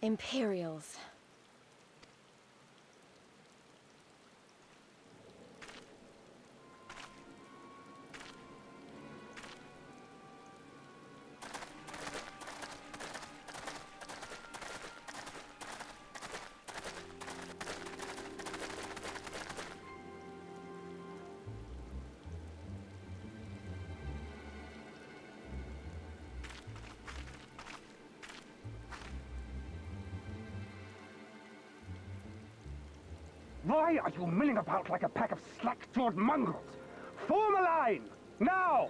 Imperials. Why are you milling about like a pack of slack-jawed mongrels? Form a line! Now!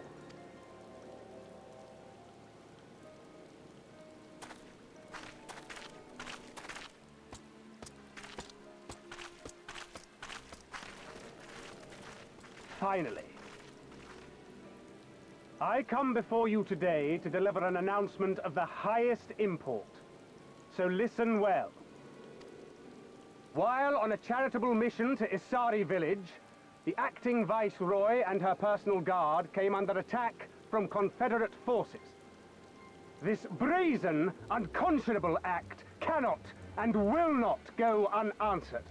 Finally. I come before you today to deliver an announcement of the highest import. So listen well. While on a charitable mission to Isari village, the acting Viceroy and her personal guard came under attack from Confederate forces. This brazen, unconscionable act cannot and will not go unanswered.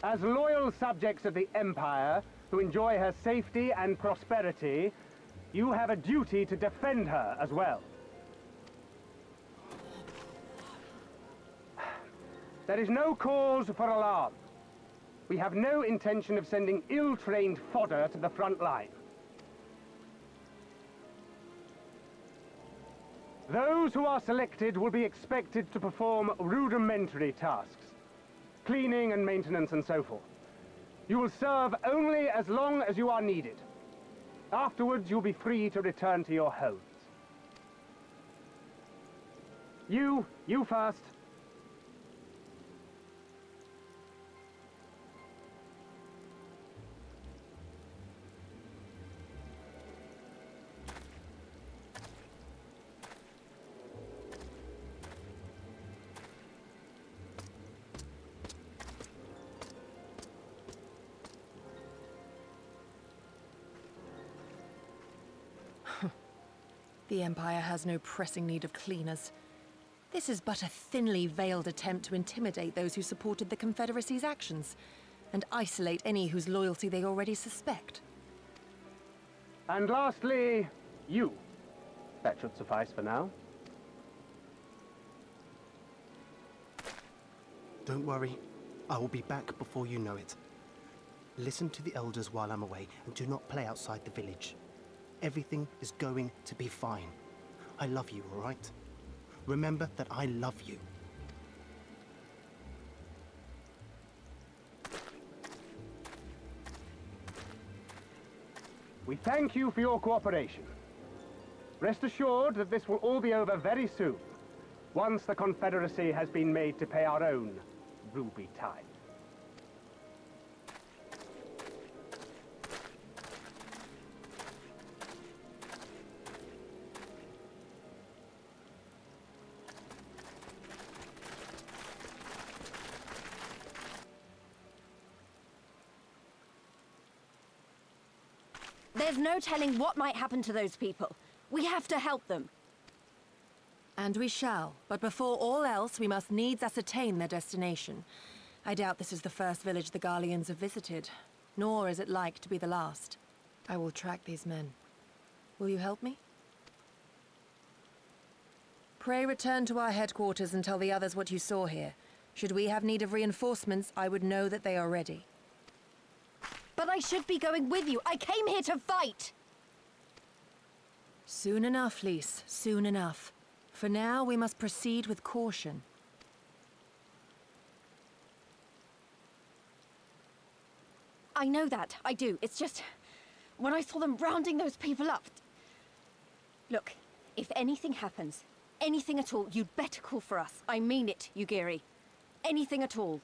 As loyal subjects of the Empire, who enjoy her safety and prosperity, you have a duty to defend her as well. There is no cause for alarm. We have no intention of sending ill-trained fodder to the front line. Those who are selected will be expected to perform rudimentary tasks, cleaning and maintenance and so forth. You will serve only as long as you are needed. Afterwards, you'll be free to return to your homes. You first. The Empire has no pressing need of cleaners. This is but a thinly veiled attempt to intimidate those who supported the Confederacy's actions, and isolate any whose loyalty they already suspect. And lastly, you. That should suffice for now. Don't worry. I will be back before you know it. Listen to the elders while I'm away, and do not play outside the village. Everything is going to be fine. I love you, all right? Remember that I love you. We thank you for your cooperation. Rest assured that this will all be over very soon, once the Confederacy has been made to pay our own ruby tithe. There's no telling what might happen to those people. We have to help them. And we shall, but before all else, we must needs ascertain their destination. I doubt this is the first village the Garleans have visited, nor is it like to be the last. I will track these men. Will you help me? Pray return to our headquarters and tell the others what you saw here. Should we have need of reinforcements, I would know that they are ready. But I should be going with you. I came here to fight! Soon enough, Lys, soon enough. For now, we must proceed with caution. I know that, I do. It's just, when I saw them rounding those people up... Look, if anything happens, anything at all, you'd better call for us. I mean it, Yugiri. Anything at all.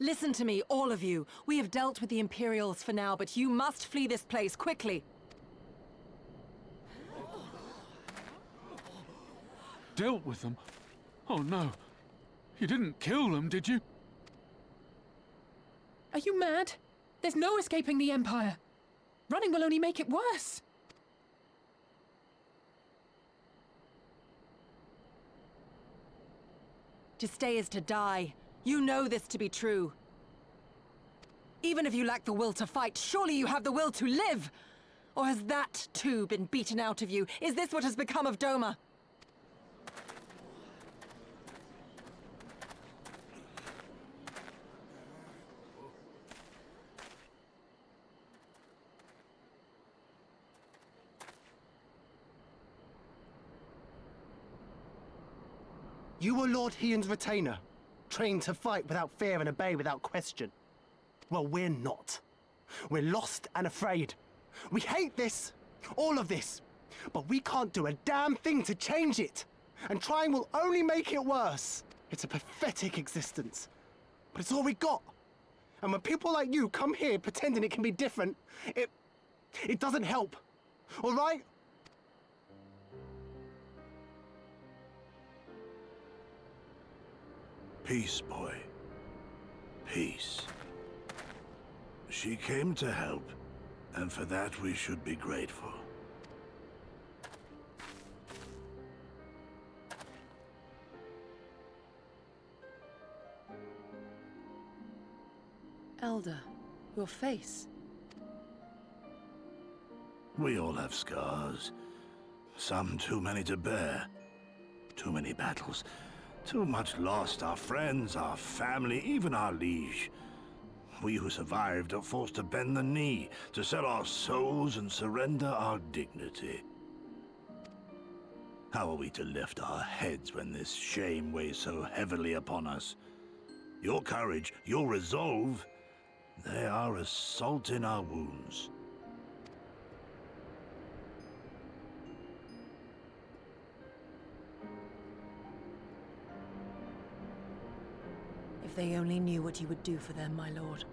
Listen to me, all of you. We have dealt with the Imperials for now, but you must flee this place, quickly. Dealt with them? Oh no. You didn't kill them, did you? Are you mad? There's no escaping the Empire. Running will only make it worse. To stay is to die. You know this to be true. Even if you lack the will to fight, surely you have the will to live! Or has that, too, been beaten out of you? Is this what has become of Doma? You were Lord Hien's retainer, trained to fight without fear and obey without question. Well, we're not. We're lost and afraid. We hate this, all of this, but we can't do a damn thing to change it. And trying will only make it worse. It's a pathetic existence, but it's all we got. And when people like you come here pretending it can be different, it doesn't help, all right? Peace, boy. Peace. She came to help, and for that we should be grateful. Elder, your face. We all have scars. Some too many to bear. Too many battles. Too much lost, our friends, our family, even our liege. We who survived are forced to bend the knee, to sell our souls and surrender our dignity. How are we to lift our heads when this shame weighs so heavily upon us? Your courage, your resolve, they are as salt in our wounds. If they only knew what you would do for them, my lord.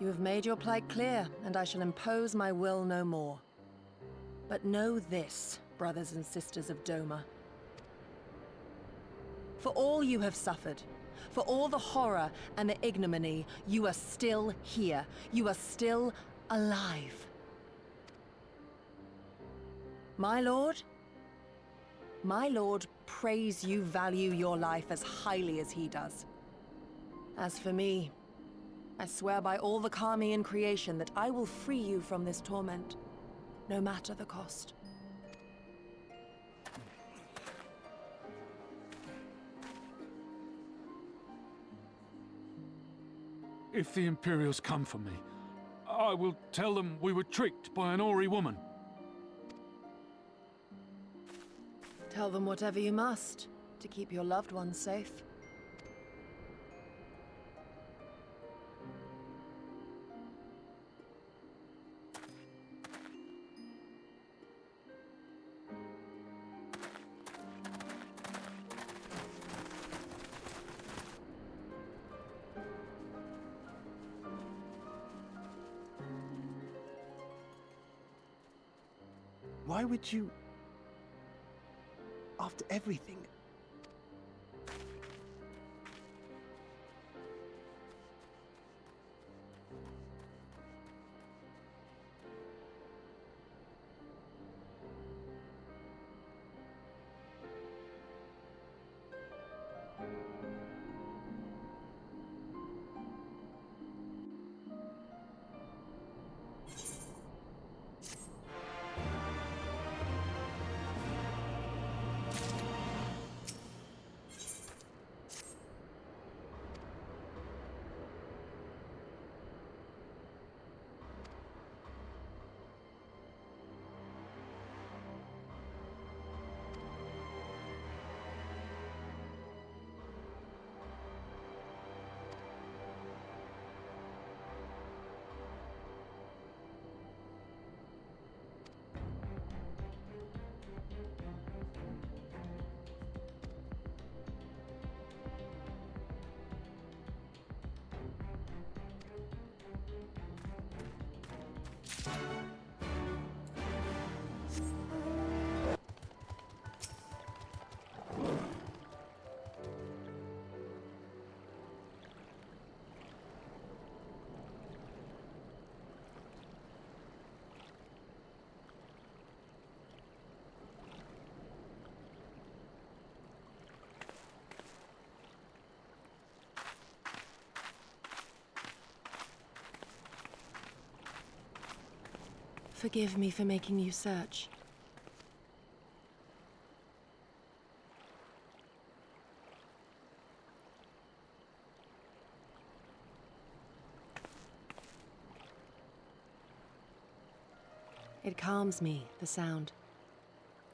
You have made your plight clear, and I shall impose my will no more. But know this, brothers and sisters of Doma. For all you have suffered, for all the horror and the ignominy, you are still here. You are still alive. My lord prays you value your life as highly as he does. As for me, I swear by all the Kami in creation that I will free you from this torment, no matter the cost. If the Imperials come for me, I will tell them we were tricked by an Ori woman. Tell them whatever you must, to keep your loved ones safe. Why would you... After everything... Forgive me for making you search. It calms me, the sound.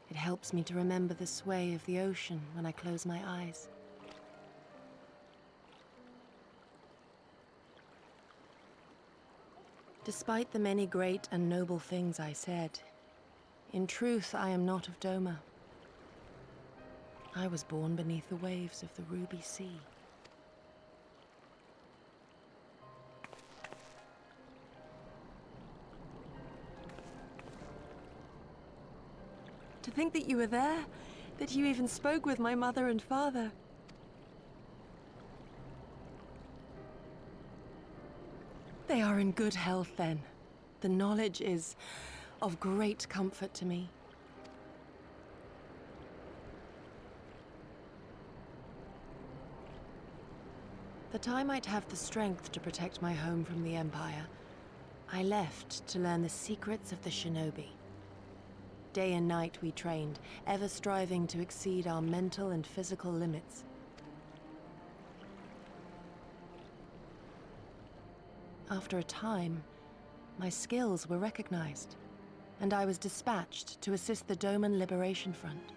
It helps me to remember the sway of the ocean when I close my eyes. Despite the many great and noble things I said, in truth I am not of Doma. I was born beneath the waves of the Ruby Sea. To think that you were there, that you even spoke with my mother and father. They are in good health, then. The knowledge is of great comfort to me. That I might have the strength to protect my home from the Empire, I left to learn the secrets of the shinobi. Day and night we trained, ever striving to exceed our mental and physical limits. After a time, my skills were recognized, and I was dispatched to assist the Doman Liberation Front.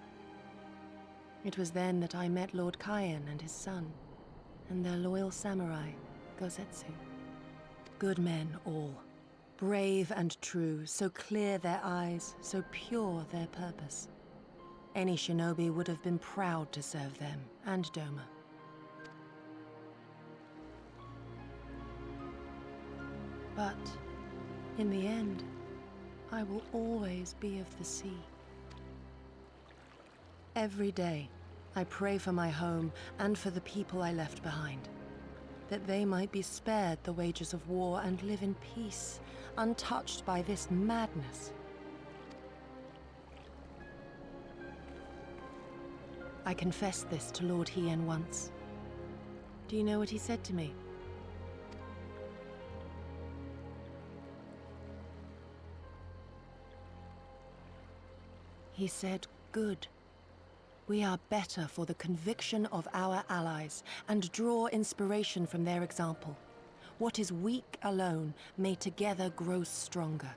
It was then that I met Lord Kayan and his son, and their loyal samurai, Gosetsu. Good men all, brave and true, so clear their eyes, so pure their purpose. Any shinobi would have been proud to serve them and Doma. But, in the end, I will always be of the sea. Every day, I pray for my home and for the people I left behind, that they might be spared the wages of war and live in peace, untouched by this madness. I confessed this to Lord Hien once. Do you know what he said to me? He said, "Good. We are better for the conviction of our allies, and draw inspiration from their example. What is weak alone may together grow stronger."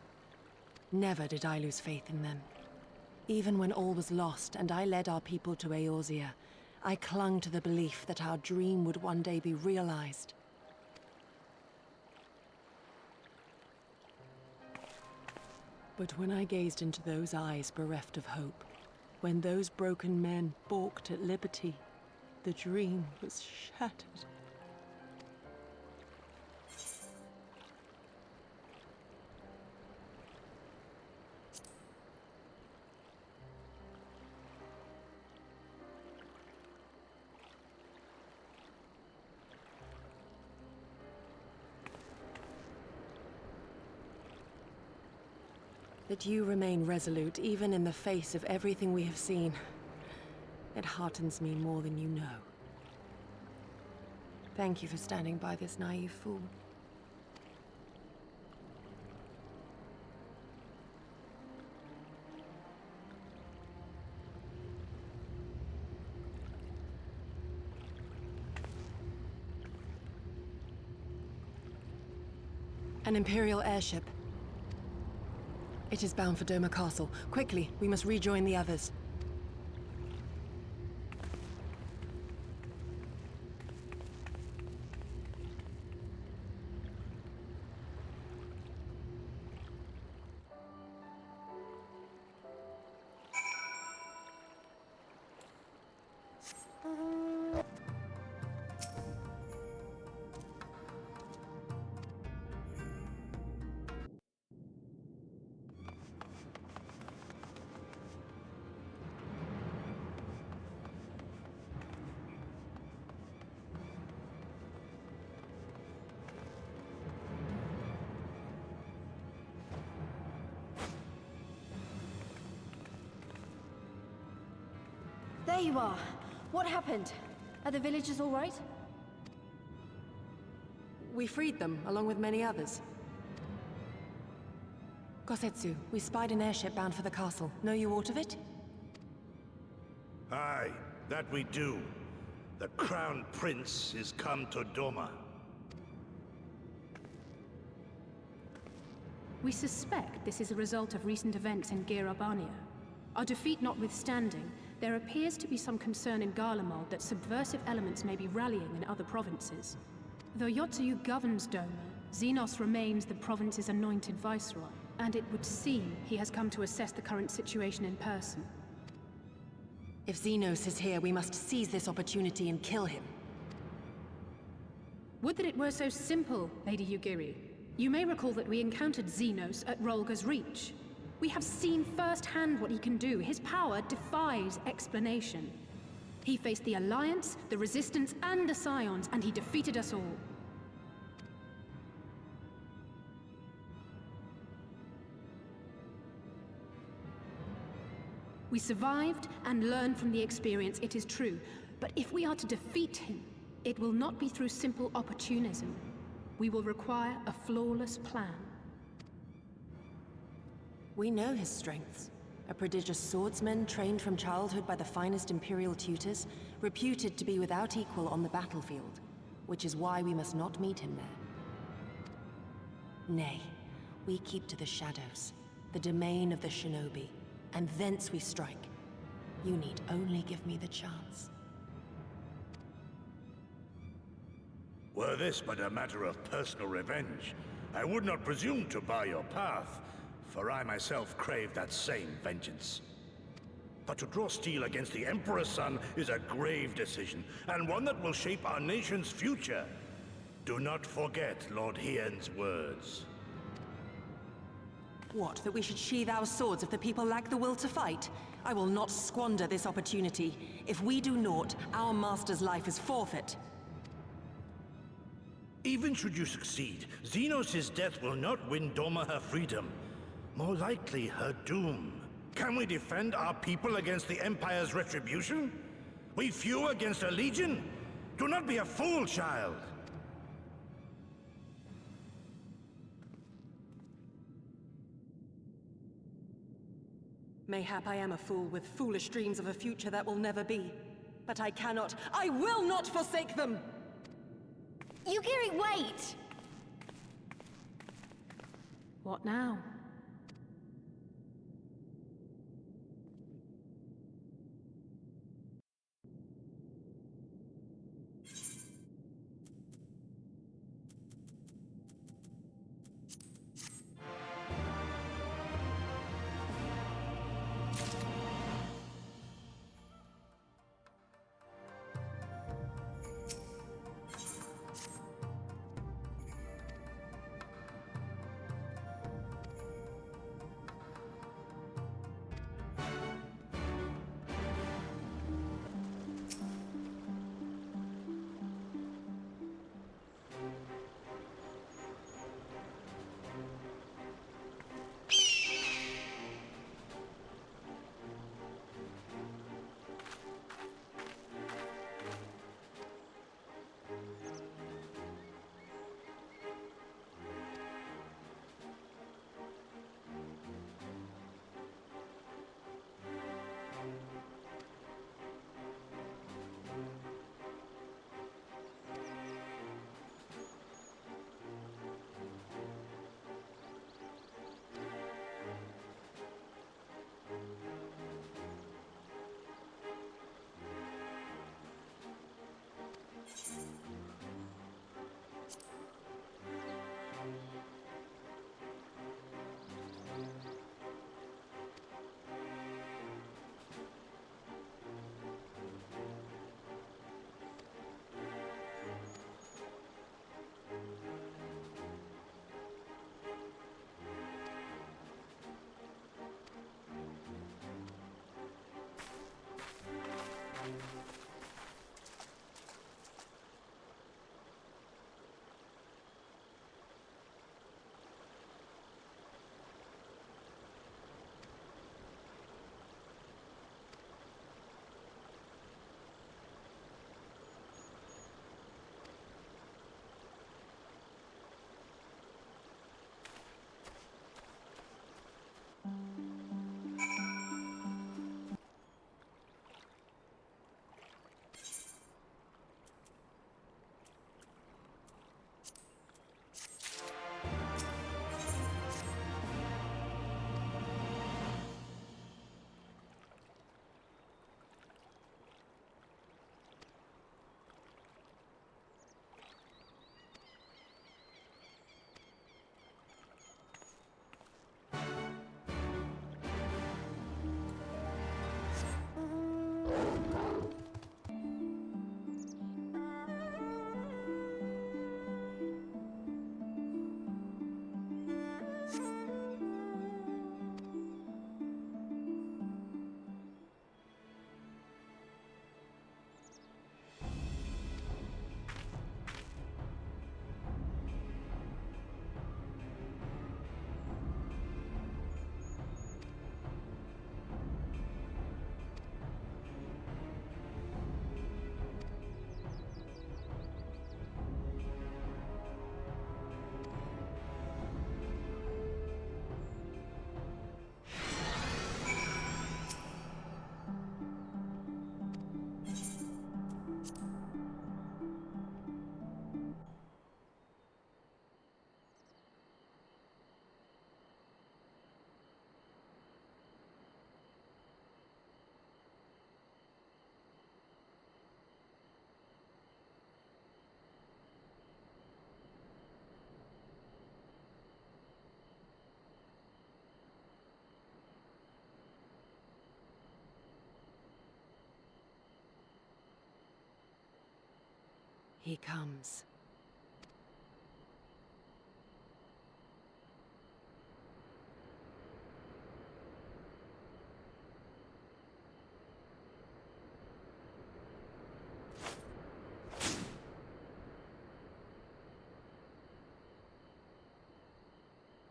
Never did I lose faith in them. Even when all was lost and I led our people to Eorzea, I clung to the belief that our dream would one day be realized. But when I gazed into those eyes bereft of hope, when those broken men balked at liberty, the dream was shattered. That you remain resolute, even in the face of everything we have seen. It heartens me more than you know. Thank you for standing by this naive fool. An Imperial airship. It is bound for Doma Castle. Quickly, we must rejoin the others. There you are. What happened? Are the villagers all right? We freed them, along with many others. Kosetsu, we spied an airship bound for the castle. Know you aught of it? Aye, that we do. The Crown Prince is come to Doma. We suspect this is a result of recent events in Girabania. Our defeat notwithstanding, there appears to be some concern in Garlemald that subversive elements may be rallying in other provinces. Though Yotsuyu governs Doma, Xenos remains the province's anointed viceroy, and it would seem he has come to assess the current situation in person. If Xenos is here, we must seize this opportunity and kill him. Would that it were so simple, Lady Yugiri. You may recall that we encountered Xenos at Rolga's Reach. We have seen firsthand what he can do. His power defies explanation. He faced the Alliance, the Resistance, and the Scions, and he defeated us all. We survived and learned from the experience, it is true. But if we are to defeat him, it will not be through simple opportunism. We will require a flawless plan. We know his strengths. A prodigious swordsman trained from childhood by the finest Imperial tutors, reputed to be without equal on the battlefield, which is why we must not meet him there. Nay, we keep to the shadows, the domain of the shinobi, and thence we strike. You need only give me the chance. Were this but a matter of personal revenge, I would not presume to bar your path, for I myself crave that same vengeance. But to draw steel against the Emperor's son is a grave decision, and one that will shape our nation's future. Do not forget Lord Hien's words. What, that we should sheathe our swords if the people lack the will to fight? I will not squander this opportunity. If we do naught, our master's life is forfeit. Even should you succeed, Xenos' death will not win Doma her freedom. More likely, her doom. Can we defend our people against the Empire's retribution? We few against a legion? Do not be a fool, child! Mayhap I am a fool with foolish dreams of a future that will never be. But I cannot, I will not forsake them! Yugiri, wait! What now? He comes.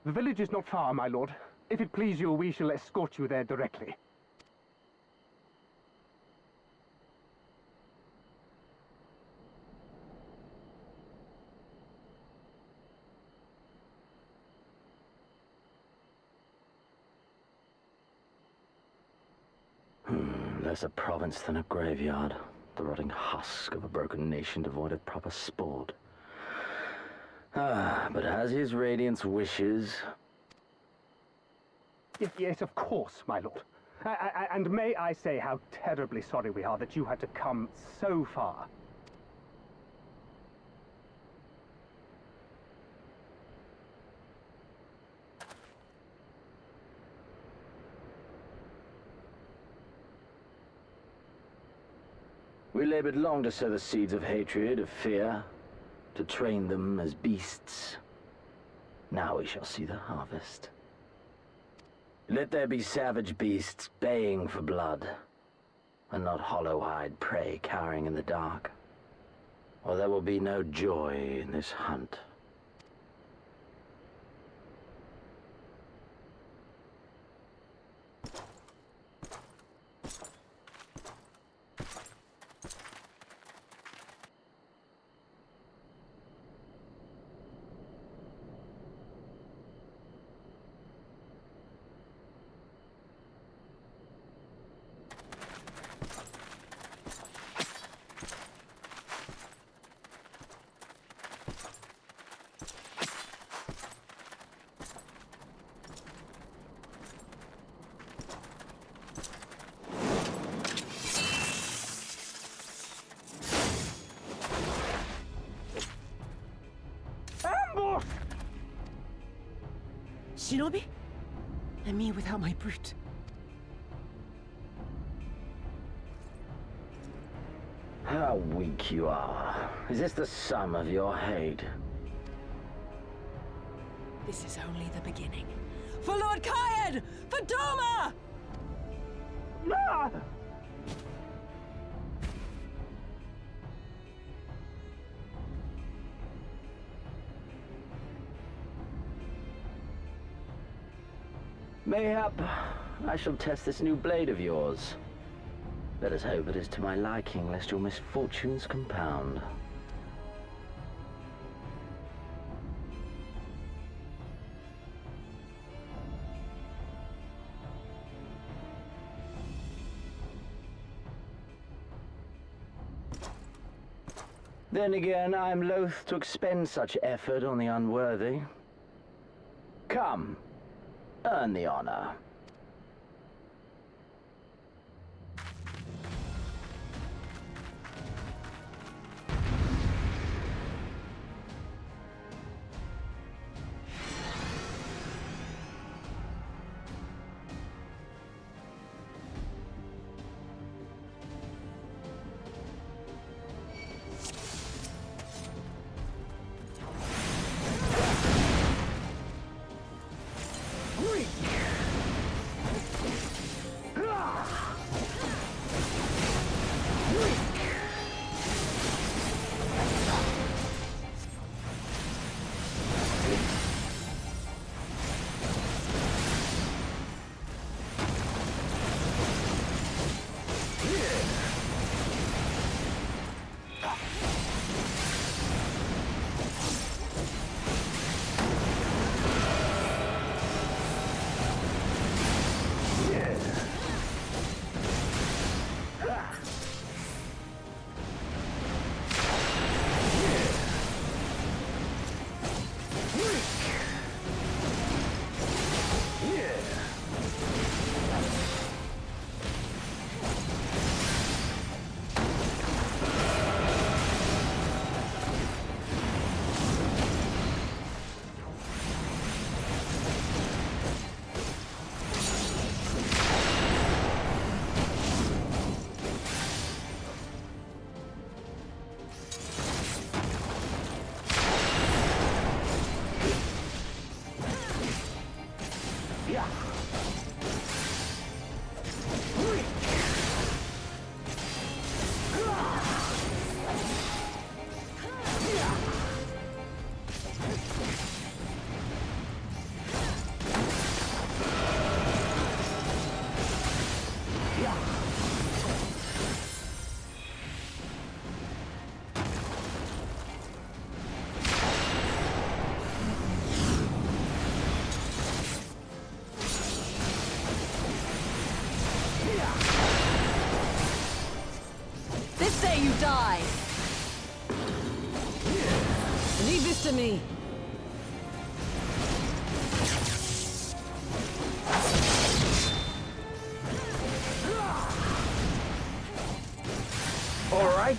The village is not far, my lord. If it please you, we shall escort you there directly. Less a province than a graveyard. The rotting husk of a broken nation devoid of proper sport. But as his radiance wishes... Yes, of course, my lord. And may I say how terribly sorry we are that you had to come so far. We labored long to sow the seeds of hatred, of fear, to train them as beasts. Now we shall see the harvest. Let there be savage beasts baying for blood, and not hollow-eyed prey cowering in the dark, or there will be no joy in this hunt. Shinobi? And me without my brute. How weak you are. Is this the sum of your hate? This is only the beginning. For Lord Kyan! For Doma! Ah! Mayhap I shall test this new blade of yours. Let us hope it is to my liking, lest your misfortunes compound. Then again, I am loath to expend such effort on the unworthy. Come, earn the honor. you die! Leave this to me! All right.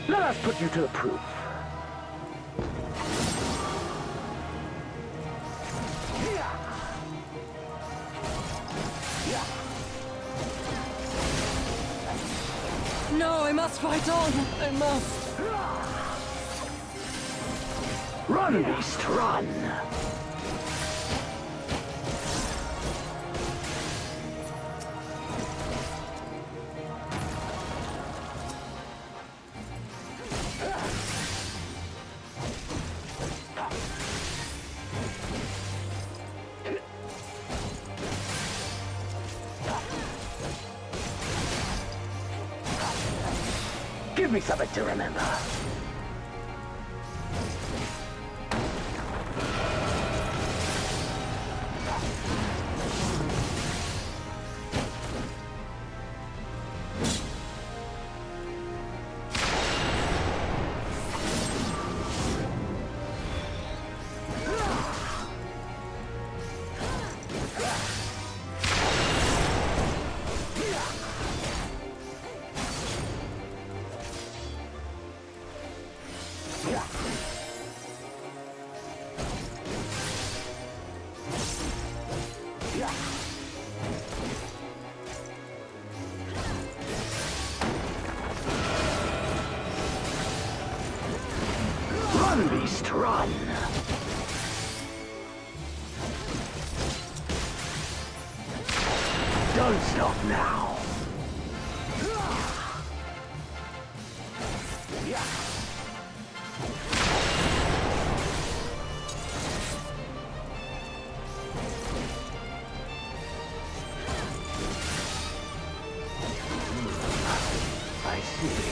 Let us put you to the proof. No, I must fight on! I must! Run, beast, run! Give me something to remember. Run, beast, run! Don't stop now! I see.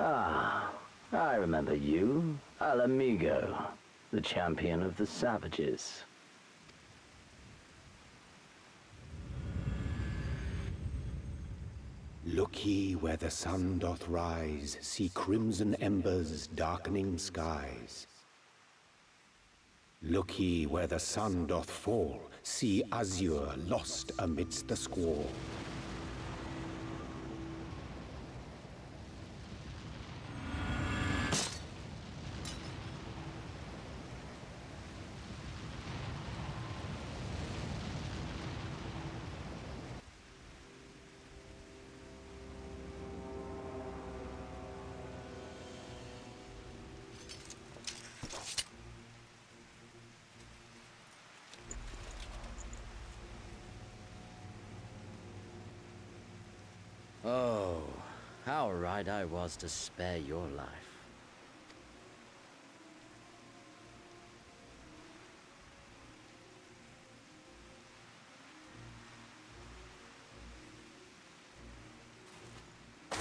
Ah, I remember you. Al Amigo, the champion of the savages. Look ye where the sun doth rise, see crimson embers darkening skies. Look ye where the sun doth fall, see azure lost amidst the squall. Oh, how right I was to spare your life.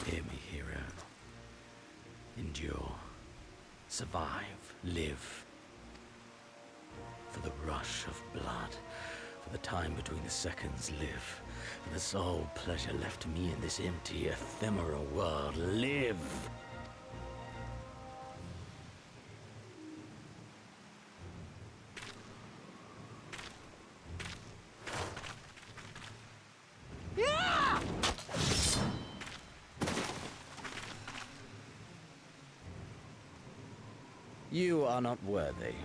Hear me, hero. Endure. Survive. Live. For the rush of blood. For the time between the seconds, live. For the sole pleasure left to me in this empty, ephemeral world, live! You are not worthy.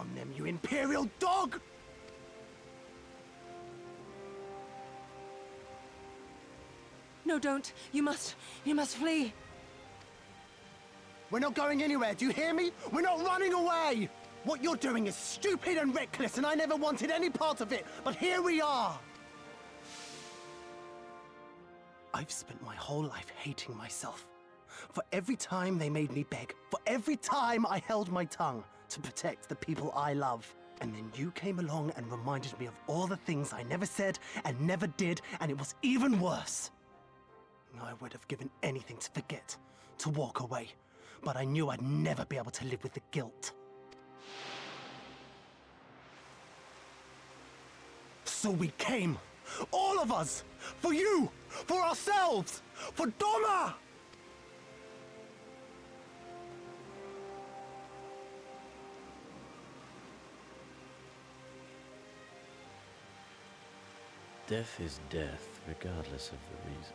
from them, you Imperial dog! No, don't. You must flee. We're not going anywhere, do you hear me? We're not running away! What you're doing is stupid and reckless, and I never wanted any part of it, but here we are! I've spent my whole life hating myself. For every time they made me beg, for every time I held my tongue to protect the people I love. And then you came along and reminded me of all the things I never said and never did, and it was even worse. I would have given anything to forget, to walk away, but I knew I'd never be able to live with the guilt. So we came, all of us, for you, for ourselves, for Doma! Death is death, regardless of the reason.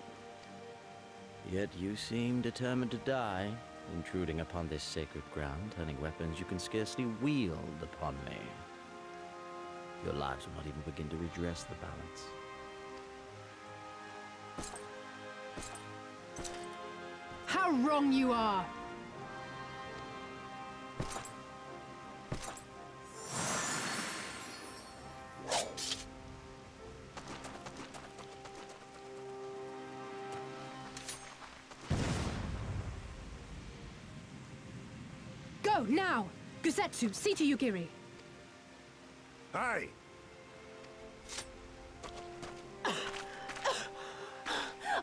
Yet you seem determined to die, intruding upon this sacred ground, turning weapons you can scarcely wield upon me. Your lives will not even begin to redress the balance. How wrong you are! Go, now! Gusetsu, see to Yugiri! Hey!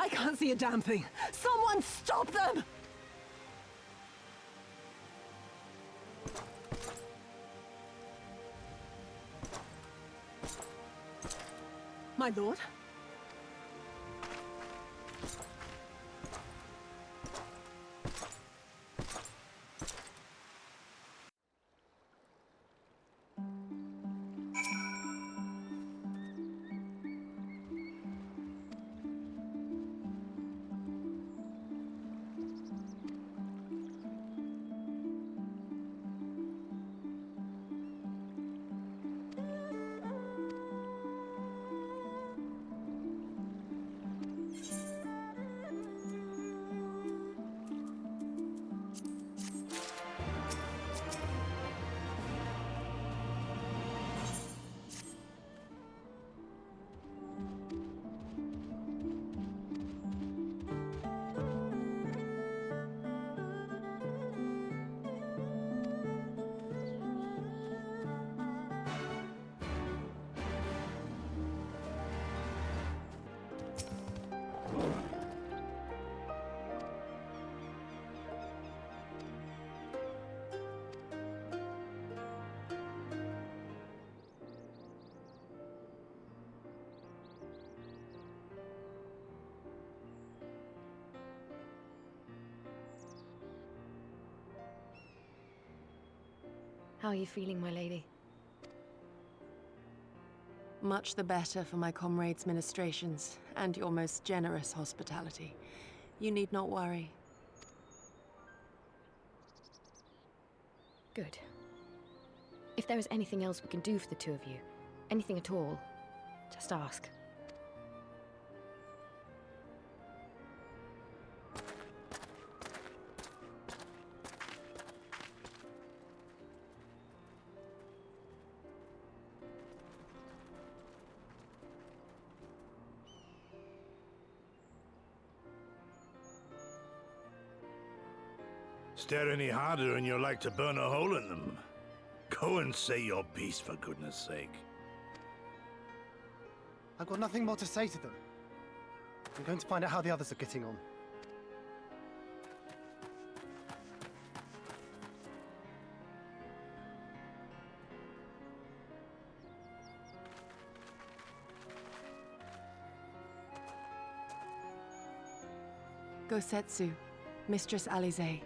I can't see a damn thing. Someone stop them! My lord? How are you feeling, my lady? Much the better for my comrades' ministrations and your most generous hospitality. You need not worry. Good. If there is anything else we can do for the two of you, anything at all, just ask. Stare any harder and you're like to burn a hole in them. Go and say your piece, for goodness sake. I've got nothing more to say to them. I'm going to find out how the others are getting on. Gosetsu, Mistress Alize,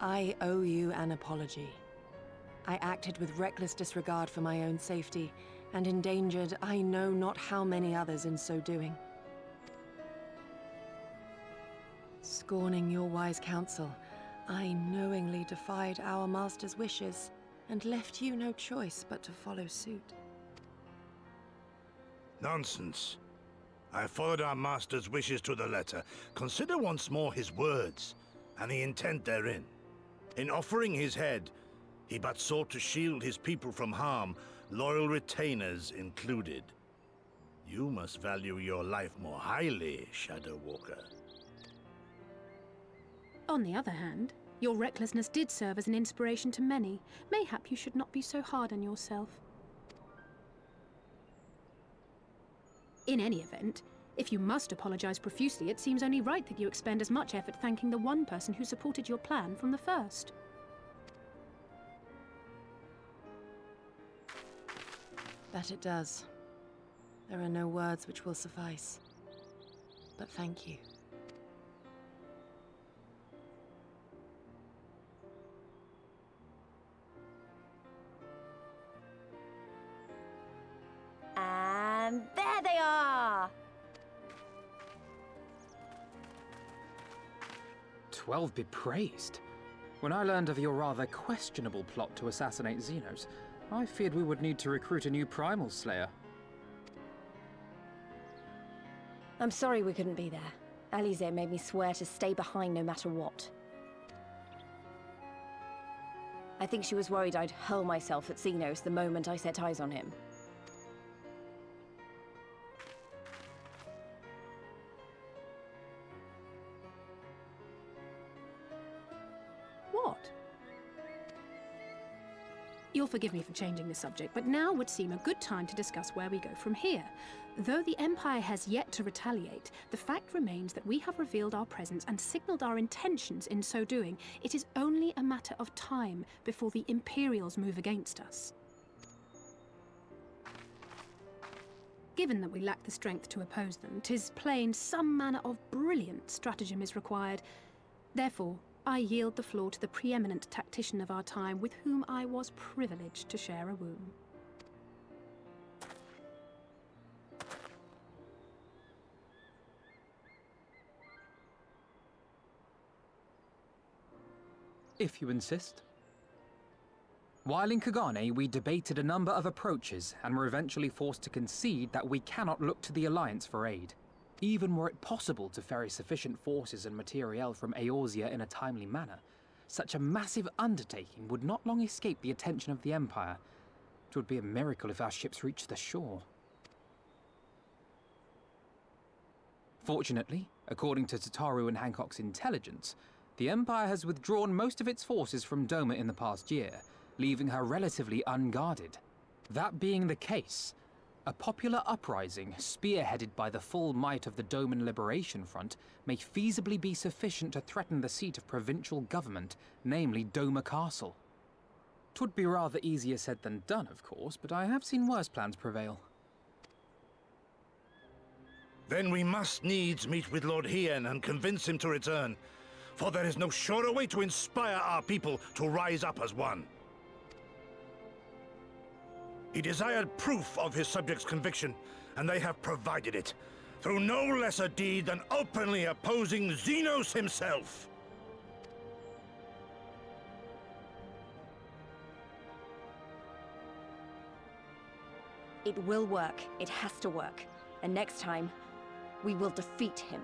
I owe you an apology. I acted with reckless disregard for my own safety, and endangered I know not how many others in so doing. Scorning your wise counsel, I knowingly defied our master's wishes. and left you no choice but to follow suit. Nonsense. I followed our master's wishes to the letter. Consider once more his words, and the intent therein. In offering his head, he but sought to shield his people from harm, loyal retainers included. You must value your life more highly, Shadow Walker. On the other hand, your recklessness did serve as an inspiration to many. Mayhap you should not be so hard on yourself. In any event, if you must apologize profusely, it seems only right that you expend as much effort thanking the one person who supported your plan from the first. That it does. There are no words which will suffice. But thank you. And there they are! 12 be praised. When I learned of your rather questionable plot to assassinate Xenos, I feared we would need to recruit a new Primal Slayer. I'm sorry we couldn't be there. Alize made me swear to stay behind no matter what. I think she was worried I'd hurl myself at Xenos the moment I set eyes on him. What? You'll forgive me for changing the subject, but now would seem a good time to discuss where we go from here. Though the Empire has yet to retaliate, the fact remains that we have revealed our presence and signaled our intentions in so doing. It is only a matter of time before the Imperials move against us. Given that we lack the strength to oppose them, 'tis plain some manner of brilliant stratagem is required. Therefore, I yield the floor to the preeminent tactician of our time, with whom I was privileged to share a womb. If you insist. While in Kagane, we debated a number of approaches and were eventually forced to concede that we cannot look to the Alliance for aid. Even were it possible to ferry sufficient forces and materiel from Eorzea in a timely manner, such a massive undertaking would not long escape the attention of the Empire. It would be a miracle if our ships reached the shore. Fortunately, according to Tataru and Hancock's intelligence, the Empire has withdrawn most of its forces from Doma in the past year, leaving her relatively unguarded. That being the case, a popular uprising, spearheaded by the full might of the Doman Liberation Front, may feasibly be sufficient to threaten the seat of provincial government, namely Doma Castle. 'Twould be rather easier said than done, of course, but I have seen worse plans prevail. Then we must needs meet with Lord Hien and convince him to return, for there is no surer way to inspire our people to rise up as one. He desired proof of his subjects' conviction, and they have provided it, through no less a deed than openly opposing Xenos himself. It will work. It has to work. And next time, we will defeat him.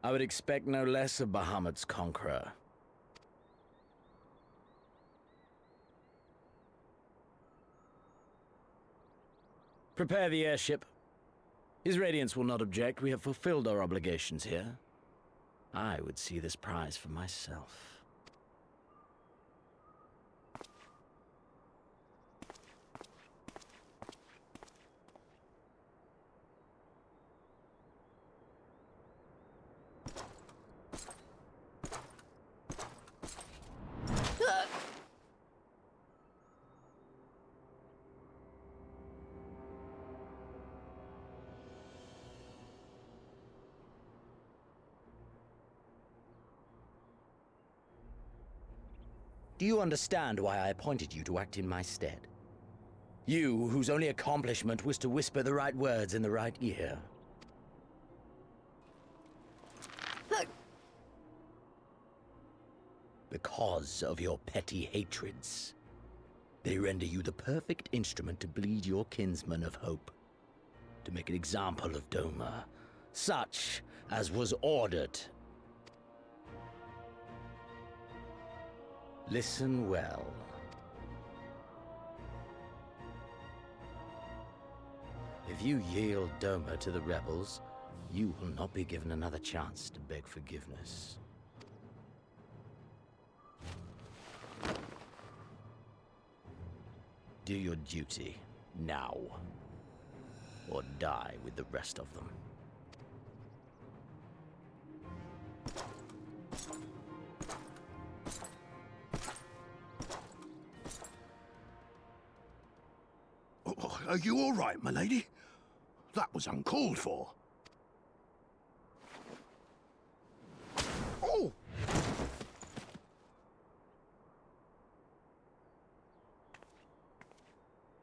I would expect no less of Bahamut's conqueror. Prepare the airship. His Radiance will not object. We have fulfilled our obligations here. I would see this prize for myself. Do you understand why I appointed you to act in my stead? You, whose only accomplishment was to whisper the right words in the right ear. Because of your petty hatreds. They render you the perfect instrument to bleed your kinsman of hope. To make an example of Doma, such as was ordered. Listen well. If you yield Doma to the rebels, you will not be given another chance to beg forgiveness. Do your duty, now. Or die with the rest of them. Are you all right, my lady? That was uncalled for. Oh!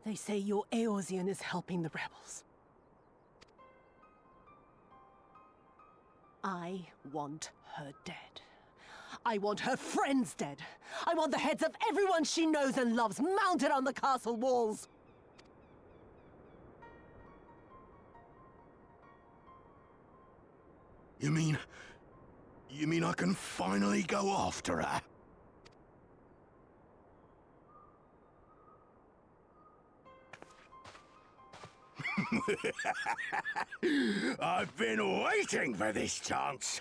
They say your Eorzean is helping the rebels. I want her dead. I want her friends dead. I want the heads of everyone she knows and loves mounted on the castle walls. You mean I can finally go after her? I've been waiting for this chance.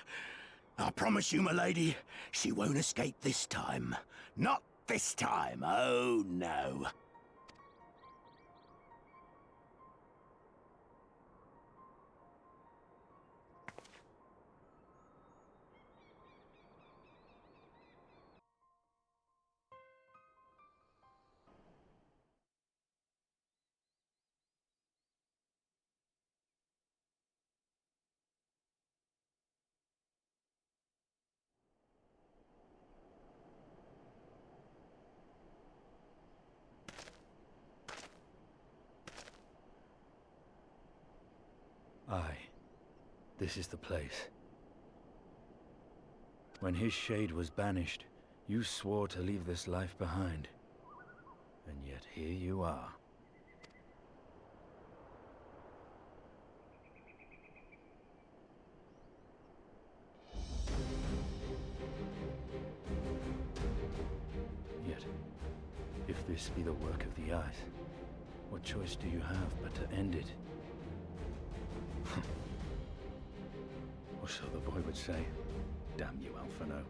I promise you, my lady, she won't escape this time. Not this time, oh no. Aye, this is the place. When his shade was banished, you swore to leave this life behind. And yet here you are. Yet, if this be the work of the Eyes, what choice do you have but to end it? Or so the boy would say. Damn you, Alphino.